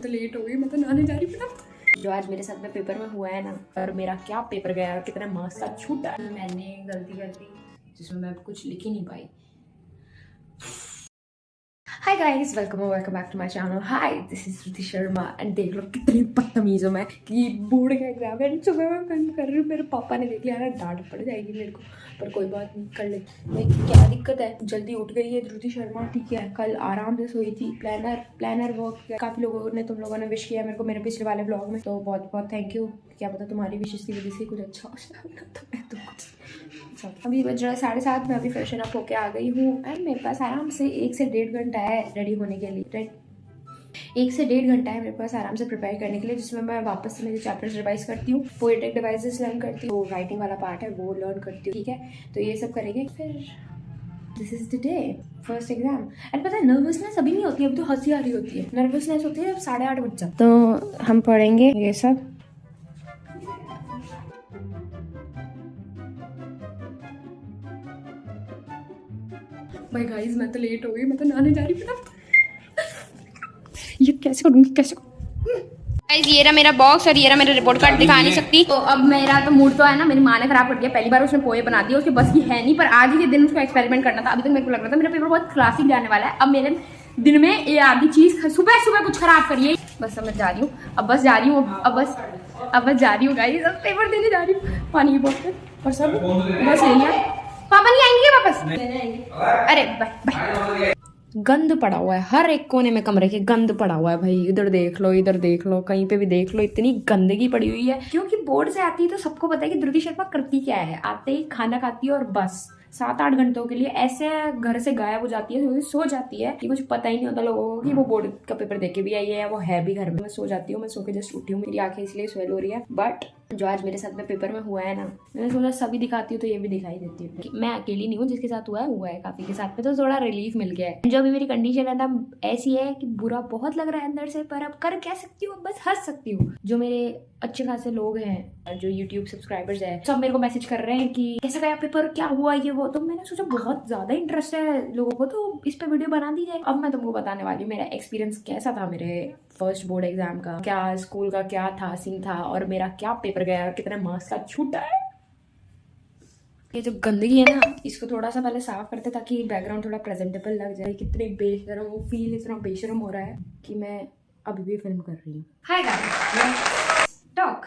तो लेट हो गई, मैं तो नहाने जा रही हूँ। जो आज मेरे साथ में पेपर में हुआ है ना, और मेरा क्या पेपर गया और कितना मार्क्स का छूटा, मैंने गलती कर दी जिसमें मैं कुछ लिख ही नहीं पाई। Hi guys, welcome back to my channel. Hi, this is Shruti Sharma and देख लो कितनी बदतमीज हूँ मैं कि बोर्ड का एग्जाम है, सुबह मैं फिल्म कर रही हूँ। मेरे पापा ने देख लिया ना, डांट पड़ जाएगी मेरे को, पर कोई बात नहीं, कर ले। मैं क्या दिक्कत है, जल्दी उठ गई है श्रुति शर्मा, ठीक है। कल आराम से सोई थी, प्लानर वर्क काफी लोगों ने, तुम लोगों ने विश किया मेरे को मेरे पिछले वाले ब्लॉग में, तो बहुत बहुत थैंक यू। क्या पता तुम्हारी विशेष की वजह से कुछ अच्छा हो जाए, तो मैं तो कुछ। अभी बज रहा है 7:30, मैं अभी फ्रेशन अप होके आ गई हूँ एंड मेरे पास आराम से 1 से 1.5 घंटा है रेडी होने के लिए। 1 से 1.5 घंटा है मेरे पास आराम से प्रिपेयर करने के लिए, जिसमें मैं वापस से मेरे चैप्टर्स रिवाइज करती हूँ, पोएटिक डिवाइसेस लर्न करती हूँ, राइटिंग वाला पार्ट है वो लर्न करती हूँ, ठीक है। तो ये सब करेंगे, फिर this is the day, first exam. And पता है नर्वसनेस अभी नहीं होती है, अभी तो हंसी आ रही होती है। नर्वसनेस होती है जब 8:30 बज जाता। तो हम पढ़ेंगे ये सब। भाई गाइस, मैं तो लेट हो गई, मैं तो नहाने जा रही हूँ। ये कैसे करूँगी, कैसे गाइस, ये रहा मेरा बॉक्स और ये रहा मेरा रिपोर्ट कार्ड, दिखा नहीं सकती। तो अब मेरा तो मूड तो है ना, मेरी माँ ने खराब कर दिया। पहली बार उसने पोए बना दिया, उसके बस की है नहीं, पर आज ही के दिन उसको एक्सपेरिमेंट करना था। अभी तक मेरे को लग रहा था मेरा पेपर बहुत क्लासिक जाने वाला है। अब मेरे दिन में ये आधी चीज सुबह कुछ खराब करिए। बस अब मैं जा रही हूँ, अब बस जा रही हूँ, अब बस जा रही हूँ गाइस, अब पेपर देने जा रही हूँ। पानी की बोतल और सब बस ले लिया। पापा नहीं आएंगे वापस? अरे बाय। गंद पड़ा हुआ है हर एक कोने में, कमरे के गंद पड़ा हुआ है भाई। इधर देख लो, कहीं पे भी देख लो, इतनी गंदगी पड़ी हुई है। क्योंकि बोर्ड से आती है तो सबको पता है कि श्रुति शर्मा करती क्या है। आते ही खाना खाती है और बस 7-8 घंटों के लिए ऐसे घर से गायब हो जाती है, सो जाती है कि कुछ पता ही नहीं होता लोगों को कि वो बोर्ड का पेपर देके भी आई है या वो है भी घर में। मैं सो जाती हूँ, मैं सो के जस्ट उठी हूँ, मेरी आंखें इसलिए स्वेल हो रही है। बट जो आज मेरे साथ में पेपर में हुआ है ना, मैंने सोचा सभी दिखाती हूँ तो ये भी दिखाई देती हूँ। मैं अकेली नहीं हूँ, जिसके साथ हुआ है काफी के साथ में, तो थोड़ा रिलीफ मिल गया है। जो अभी मेरी कंडीशन है ना ऐसी है कि बुरा बहुत लग रहा है अंदर से, पर अब कर क्या सकती हूँ, बस हंस सकती हूँ। जो मेरे अच्छे खासे लोग हैं, जो YouTube सब्सक्राइबर्स हैं, सब मेरे को मैसेज कर रहे हैं कि कैसा गया पेपर, क्या हुआ ये वो। तो मैंने सोचा बहुत ज्यादा इंटरेस्ट है लोगों को, तो इस पे वीडियो बना दी जाए। अब मैं तुमको बताने वाली हूँ मेरा एक्सपीरियंस कैसा था मेरे फर्स्ट बोर्ड एग्जाम का, क्या स्कूल का क्या था सीन था, और मेरा क्या पेपर गया और कितने मार्क्स का छूटा है। ये जो गंदगी है ना, इसको थोड़ा सा पहले साफ करते ताकि बैकग्राउंड थोड़ा प्रेजेंटेबल लग जाए। कितने बेशरम, वो फील इतना बेशरम हो रहा है कि मैं अभी भी फिल्म कर रही हूँ। Hi guys, talk.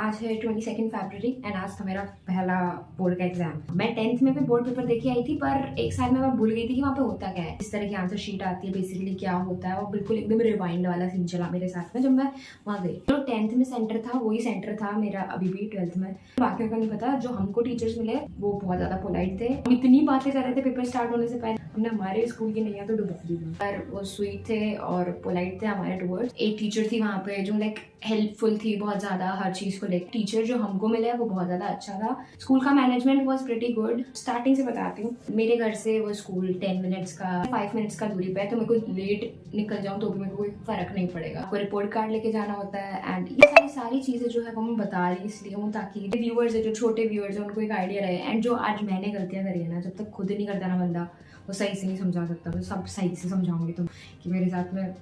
आज है 22 फरवरी एंड आज था मेरा पहला बोर्ड का एग्जाम। मैं 10th में भी बोर्ड पेपर देके आई थी, पर एक साल में मैं भूल गई थी कि वहाँ पे होता क्या है, इस तरह की आंसर शीट आती है, बेसिकली क्या होता है। और बिल्कुल एकदम रिवाइंड वाला सीन चला मेरे साथ में जब मैं वहाँ गई। जो 10th में सेंटर था वही सेंटर था मेरा अभी भी 12th में। बाकियों का नहीं पता। जो हमको टीचर्स मिले वो बहुत ज्यादा पोलाइट थे, हम इतनी बातें कर रहे थे पेपर स्टार्ट होने से पहले। हमने हमारे स्कूल की नैया तो डुबा दी, पर वो स्वीट थे और पोलाइट थे हमारे टुवर्ड्स। एक टीचर थी वहाँ पे जो लाइक हेल्पफुल थी बहुत ज्यादा हर चीज को लेकर। टीचर जो हमको मिले वो बहुत ज्यादा अच्छा था। स्कूल का management was pretty good. Starting से बताती हूँ, मेरे घर से वो स्कूल 10 मिनट्स का 5 मिनट्स का दूरी पे है, तो मेरे को लेट निकल जाऊँ तो भी मेरे को कोई फर्क नहीं पड़ेगा। आपको रिपोर्ट कार्ड लेके जाना होता है एंड ये सारी चीजें जो है वो मैं बता रही इसलिए हूँ ताकि व्यूअर्स है, जो छोटे व्यूअर्स है, उनको एक आइडिया रहे। एंड जो आज मैंने गलतियां करी है ना, जब तक खुद नहीं करता ना बंदा, वो सही से नहीं समझा सकता। मैं सब सही से समझाऊंगी तुम कि मेरे साथ में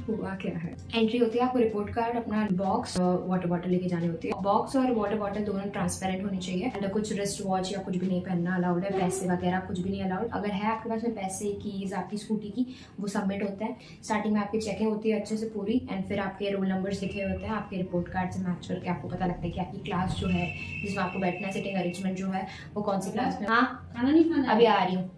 हुआ क्या है। एंट्री होती है, आपको रिपोर्ट कार्ड, अपना बॉक्स, वाटर बॉटल लेके जानी होती है। बॉक्स और वाटर बॉटल दोनों ट्रांसपेरेंट होनी चाहिए। एंड कुछ रिस्ट वॉच या कुछ भी नहीं पहनना अलाउड है। पैसे वगैरह कुछ भी नहीं अलाउड। अगर है आपके पास में पैसे, कीज, आपकी स्कूटी की, वो सबमिट होता है। स्टार्टिंग में आपकी चेकिंग होती है अच्छे से पूरी, एंड फिर आपके रोल नंबर्स लिखे होते हैं, आपके रिपोर्ट कार्ड से मैच करके आपको पता लगता है कि आपकी क्लास जो है जिसमें आपको बैठना है, सिटिंग अरेंजमेंट जो है वो कौन सी क्लास में। हाँ, खाना नहीं खाना, अभी आ रही हूँ,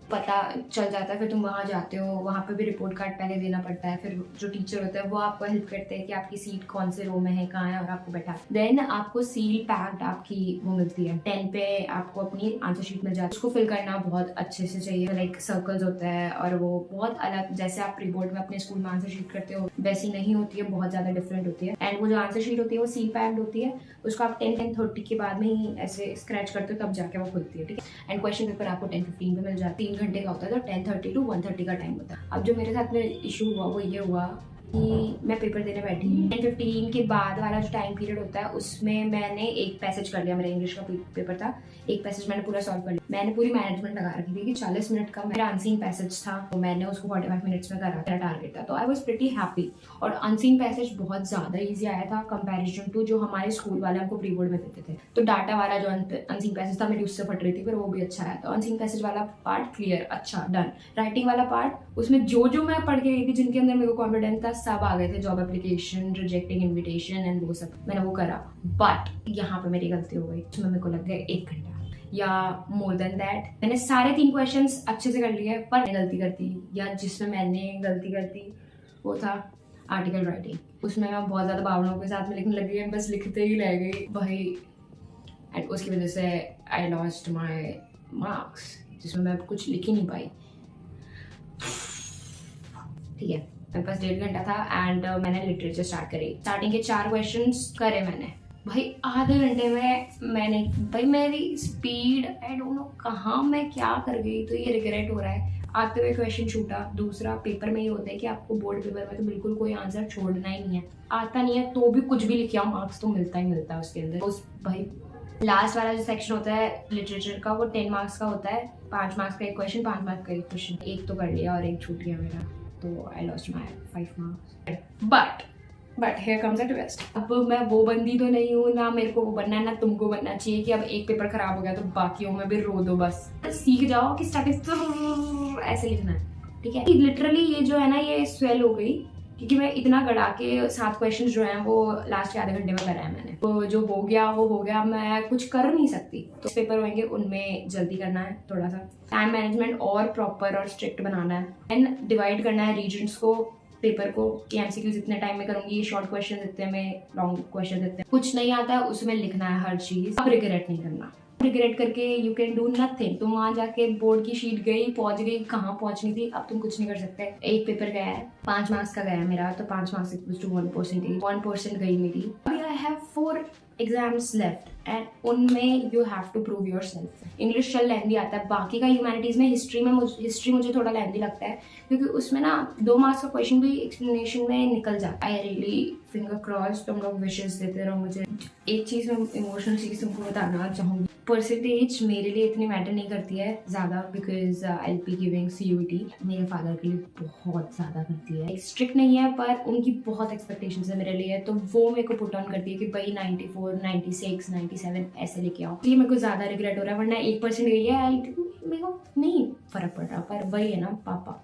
पता चल जाता है। फिर तुम वहाँ जाते हो, वहाँ पे भी रिपोर्ट कार्ड पहले देना पड़ता है। फिर जो टीचर होता है वो आपको हेल्प करते हैं कि आपकी सीट कौन से रो में है, कहाँ है, और आपको बैठा। देन आपको सील पैक्ड आपकी वो मिलती है। 10 पे आपको अपनी आंसर शीट मिल जाती है। उसको फिल करना बहुत अच्छे से चाहिए। लाइक सर्कल्स होता है और वो बहुत अलग, जैसे आप प्री बोर्ड में अपने स्कूल में आंसर शीट करते हो वैसी नहीं होती है, बहुत ज्यादा डिफरेंट होती है। एंड वो जो आंसर शीट होती है वो सील पैक्ड होती है। उसको आप 10-10:30 के बाद में ही ऐसे स्क्रैच करते हो, तब जाके वो खुलती है, ठीक है। एंड क्वेश्चन पेपर आपको 10:15 पे मिल जाता है। 3 घंटे का होता है, तो 10:30 to 1:30 का टाइम होता है। अब जो मेरे साथ में इशू हुआ वो ये हुआ कि मैं पेपर देने बैठी 10:15 के बाद वाला जो टाइम पीरियड होता है उसमें मैंने एक पैसेज कर लिया। मेरा इंग्लिश का पेपर था, एक पैसेज मैंने पूरा सॉल्व कर लिया। मैंने पूरी मैनेजमेंट लगा रखी थी कि 40 मिनट का मेरा अनसीन पैसेज था, तो मैंने उसको 45 मिनट्स में करा, मेरा टारगेट था, तो आई वॉज प्रिटी हैप्पी। और अनसीन पैसेज बहुत ज़्यादा ईजी आया था कंपेरिजन टू जो हमारे स्कूल वाले हमको प्री बोर्ड में देते थे। तो डाटा वाला जो अनसीन पैसेज था मेरी उससे फट रही थी, पर वो भी अच्छा आया। तो अनसीन पैसेज वाला पार्ट क्लियर, अच्छा, डन। राइटिंग वाला पार्ट, उसमें जो मैं पढ़ के गई थी, जिनके अंदर मेरे को कॉन्फिडेंस था, सब आ गए थे। Job application, rejecting invitation and वो सब मैंने वो करा। बट यहाँ पे मेरी गलती हो गई, उसमें मेरे को लग गया 1 घंटा या मोर देन दैट। मैंने सारे 3 क्वेश्चंस अच्छे से कर लिए, पर गलती करती, या जिसमें मैंने गलती करती वो था आर्टिकल राइटिंग। उसमें मैं बहुत ज़्यादा भावनाओं के साथ में लिखने लग गई, बस लिखते ही रह गई भाई, एंड उसकी वजह से आई लॉस्ट माई मार्क्स, जिसमें मैं कुछ लिख ही नहीं पाई। ठीक है, मेरे पास 1.5 घंटा था एंड मैंने लिटरेचर स्टार्ट करी। स्टार्टिंग के 4 क्वेश्चंस करे मैंने भाई, आधे घंटे में मैंने, भाई मेरी स्पीड आई डोंट नो कहाँ मैं क्या कर गई, तो ये रिग्रेट हो रहा है। आते हुए क्वेश्चन छूटा। दूसरा, पेपर में ये होता है कि आपको बोर्ड पेपर में तो बिल्कुल कोई आंसर छोड़ना ही नहीं है, आता नहीं है तो भी कुछ भी लिखे आओ, मार्क्स तो मिलता ही मिलता है उसके अंदर। उस भाई लास्ट वाला जो सेक्शन होता है लिटरेचर का, वो 10 मार्क्स का होता है, 5 मार्क्स का एक क्वेश्चन, 5 मार्क्स का एक क्वेश्चन। एक तो कर लिया और एक छूट गया मेरा, तो I lost my 5 marks. But here comes a twist. अब मैं वो बंदी तो नहीं हूँ, ना मेरे को वो बनना है, ना तुमको बनना चाहिए कि अब एक पेपर खराब हो गया तो बाकियों में भी रो दो। बस सीख जाओ कि स्टैटिस्टिक्स ऐसे लिखना है, ठीक है। लिटरली ये जो है ना, ये स्वेल हो गई क्योंकि मैं इतना गड़ा के 7 क्वेश्चन जो हैं वो लास्ट के आधे घंटे में करा है मैंने। तो जो हो गया वो हो गया, मैं कुछ कर नहीं सकती। तो पेपर होंगे उनमें जल्दी करना है, थोड़ा सा टाइम मैनेजमेंट और प्रॉपर और स्ट्रिक्ट बनाना है, एंड डिवाइड करना है रीजन्स को, पेपर को, कि एमसीक्यूज इतने टाइम में करूंगी, शॉर्ट क्वेश्चन इतने में, लॉन्ग क्वेश्चन इतने। कुछ नहीं आता है उसमें लिखना है हर चीज। अब रिग्रेट नहीं करना, रिग्रेट करके यू कैन डू नथिंग। तुम वहां जाके बोर्ड की शीट गई, पहुंच गई, कहाँ पहुंचनी थी, अब तुम कुछ नहीं कर सकते। एक पेपर गया है, 5 मार्क्स का गया है मेरा, तो 5 मार्क्स इक्वल्स टू 1% गई मेरी। अभी I have 4 exams left and उनमें you have to prove yourself. English चल लेंदी आता है, बाकी का ह्यूमैनिटीज में हिस्ट्री मुझे थोड़ा लेंदी लगता है, क्योंकि उसमें ना 2 मार्क्स का क्वेश्चन भी एक्सप्लेनेशन में निकल जाता है। आई रियली फिंगर क्रॉस, तुम लोग विशेष देते रहो मुझे। एक चीज मैं इमोशनल चीज तुमको बताना चाहूंगी, परसेंटेज मेरे लिए इतनी मैटर नहीं करती है ज्यादा, because I will be giving CUET। मेरे फादर के लिए बहुत ज्यादा करती है, स्ट्रिक्ट नहीं है पर उनकी बहुत एक्सपेक्टेशंस है मेरे लिए, तो वो मेरे को पुट ऑन करती है कि भाई 94, 96, 97 ऐसे लेके आओ। ये मेरे को ज्यादा रिग्रेट हो रहा है, वरना 1% गई है मेरे को नहीं फर्क पड़ रहा। पर वही है ना पापा,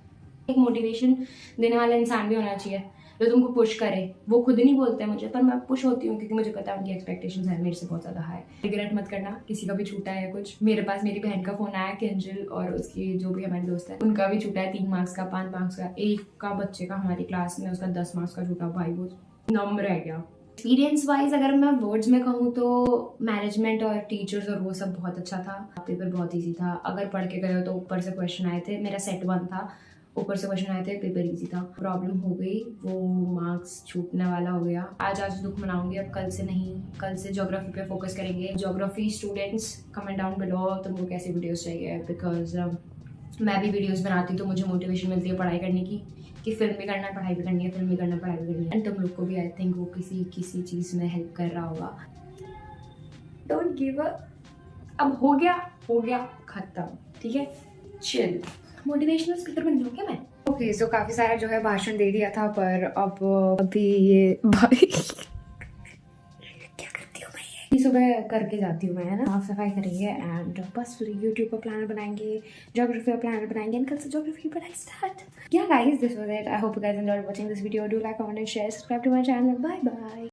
एक मोटिवेशन देने वाला इंसान भी होना चाहिए जो तुमको पुश करे। वो खुद नहीं बोलते हैं मुझे, पर मैं पुश होती हूँ क्योंकि मुझे पता है उनकी एक्सपेक्टेशंस है मेरे से बहुत ज़्यादा हाई। रिग्रेट मत करना, किसी का भी छूटा है कुछ। मेरे पास मेरी बहन का फ़ोन आया, किंजल, और उसकी जो भी हमारे दोस्त है उनका भी छूटा है 3 मार्क्स का, 5 मार्क्स का। एक का बच्चे का हमारी क्लास में उसका 10 मार्क्स का छूटा, भाई वो नम रह गया। एक्सपीरियंस वाइज अगर मैं वर्ड्स में कहूँ तो मैनेजमेंट और टीचर्स और वो सब बहुत अच्छा था। पेपर बहुत ईजी था, अगर पढ़ के गए हो तो ऊपर से क्वेश्चन आए थे। मेरा सेट 1 था, ऊपर से क्वेश्चन आए थे, पेपर इजी था। प्रॉब्लम हो गई, वो मार्क्स छूटने वाला हो गया। आज दुख मनाऊंगी, अब कल से नहीं। कल से ज्योग्राफी पे फोकस करेंगे। Geography students comment down below तुमको कैसे वीडियोस चाहिए, बिकॉज मैं भी वीडियोस बनाती हूँ तो मुझे मोटिवेशन मिलती है पढ़ाई करने की, कि फिल्म भी करना है, पढ़ाई भी करनी है, फिल्म भी करना है, पढ़ाई भी करनी है। एंड तुम लोग को भी आई थिंक वो किसी चीज़ में हेल्प कर रहा होगा। Don't give up. अब हो गया खत्म, ठीक है, चिल। मोटिवेशनल स्पीकर बन जाऊँ क्या मैं? ओके, सो काफ़ी सारा जो है भाषण दे दिया था, पर अब अभी ये भाई क्या करती हूँ मैं, ये सुबह करके जाती हूँ मैं, है ना। साफ सफाई करेंगे एंड बस फिर यूट्यूब का प्लान बनाएंगे, ज्योग्राफी का प्लान बनाएंगे, एंड कल से ज्योग्राफी की पढ़ाई start. Yeah guys, this was it. I hope you guys enjoyed watching this video. Do like, comment and share, subscribe to my channel. Bye bye.